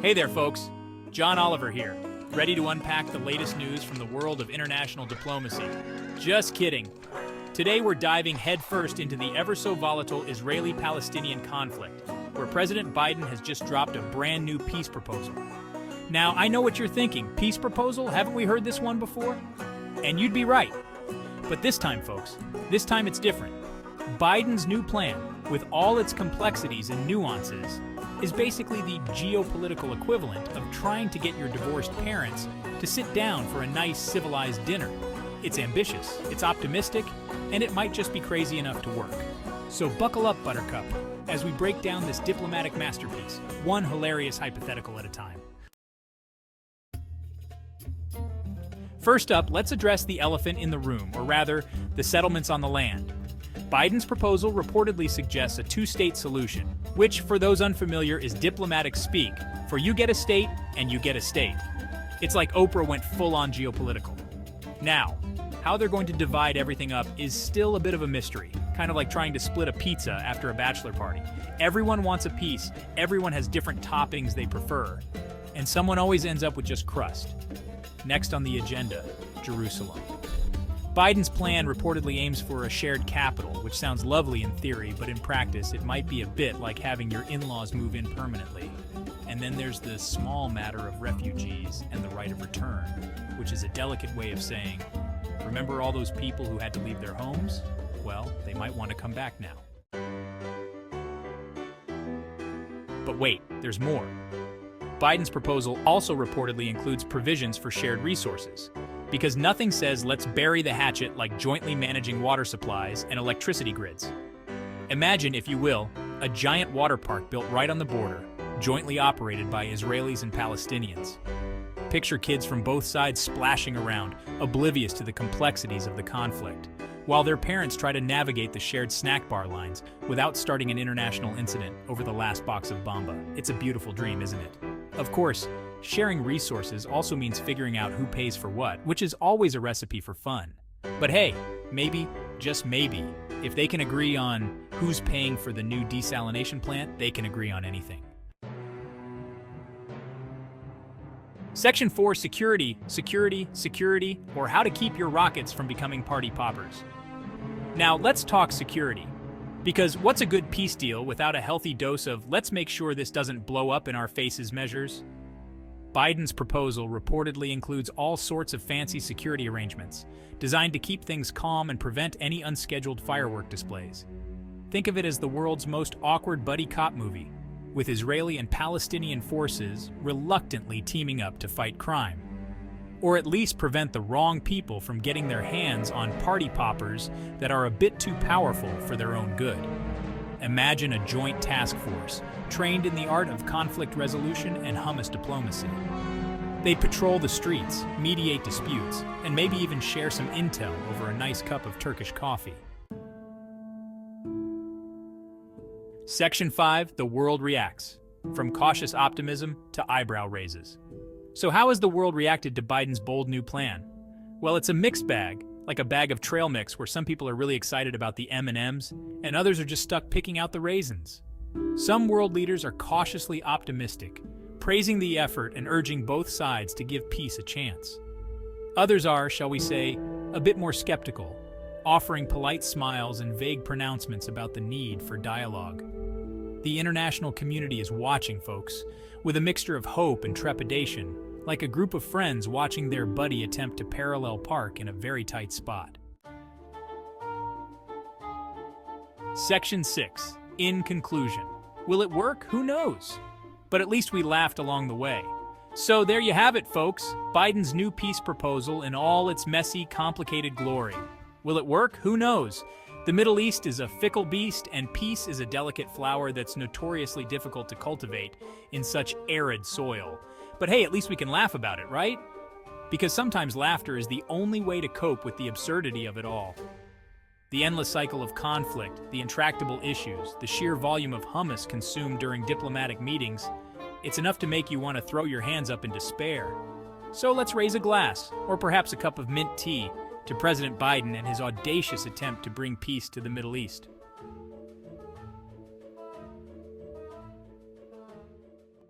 Hey there, folks. John Oliver here, ready to unpack the latest news from the world of international diplomacy. Just kidding. Today we're diving headfirst into the ever-so-volatile Israeli-Palestinian conflict, where President Biden has just dropped a brand new peace proposal. Now, I know what you're thinking. Peace proposal? Haven't we heard this one before? And you'd be right. But this time, folks, this time it's different. Biden's new plan, with all its complexities and nuances, is basically the geopolitical equivalent of trying to get your divorced parents to sit down for a nice, civilized dinner. It's ambitious, it's optimistic, and it might just be crazy enough to work. So buckle up, Buttercup, as we break down this diplomatic masterpiece, one hilarious hypothetical at a time. First up, let's address the elephant in the room, or rather, the settlements on the land. Biden's proposal reportedly suggests a two-state solution, which, for those unfamiliar, is diplomatic speak for you get a state and you get a state. It's like Oprah went full-on geopolitical. Now, how they're going to divide everything up is still a bit of a mystery, kind of like trying to split a pizza after a bachelor party. Everyone wants a piece, everyone has different toppings they prefer, and someone always ends up with just crust. Next on the agenda, Jerusalem. Biden's plan reportedly aims for a shared capital, which sounds lovely in theory, but in practice it might be a bit like having your in-laws move in permanently. And then there's the small matter of refugees and the right of return, which is a delicate way of saying, remember all those people who had to leave their homes? Well, they might want to come back now. But wait, there's more. Biden's proposal also reportedly includes provisions for shared resources, because nothing says let's bury the hatchet like jointly managing water supplies and electricity grids. Imagine, if you will, a giant water park built right on the border, jointly operated by Israelis and Palestinians. Picture kids from both sides splashing around, oblivious to the complexities of the conflict, while their parents try to navigate the shared snack bar lines without starting an international incident over the last box of Bamba. It's a beautiful dream, isn't it? Of course, sharing resources also means figuring out who pays for what, which is always a recipe for fun. But hey, maybe, just maybe, if they can agree on who's paying for the new desalination plant, they can agree on anything. Section 4, security, or how to keep your rockets from becoming party poppers. Now, let's talk security. Because what's a good peace deal without a healthy dose of let's make sure this doesn't blow up in our faces measures? Biden's proposal reportedly includes all sorts of fancy security arrangements, designed to keep things calm and prevent any unscheduled firework displays. Think of it as the world's most awkward buddy cop movie, with Israeli and Palestinian forces reluctantly teaming up to fight crime. Or at least prevent the wrong people from getting their hands on party poppers that are a bit too powerful for their own good. Imagine a joint task force, trained in the art of conflict resolution and hummus diplomacy. They'd patrol the streets, mediate disputes, and maybe even share some intel over a nice cup of Turkish coffee. Section 5, the world reacts. From cautious optimism to eyebrow raises. So how has the world reacted to Biden's bold new plan? Well, it's a mixed bag, like a bag of trail mix where some people are really excited about the M&Ms and others are just stuck picking out the raisins. Some world leaders are cautiously optimistic, praising the effort and urging both sides to give peace a chance. Others are, shall we say, a bit more skeptical, offering polite smiles and vague pronouncements about the need for dialogue. The international community is watching, folks, with a mixture of hope and trepidation, like a group of friends watching their buddy attempt to parallel park in a very tight spot. Section 6. In conclusion. Will it work? Who knows? But at least we laughed along the way. So there you have it, folks. Biden's new peace proposal in all its messy, complicated glory. Will it work? Who knows? The Middle East is a fickle beast, and peace is a delicate flower that's notoriously difficult to cultivate in such arid soil. But hey, at least we can laugh about it, right? Because sometimes laughter is the only way to cope with the absurdity of it all. The endless cycle of conflict, the intractable issues, the sheer volume of hummus consumed during diplomatic meetings, it's enough to make you want to throw your hands up in despair. So let's raise a glass, or perhaps a cup of mint tea, to President Biden and his audacious attempt to bring peace to the Middle East.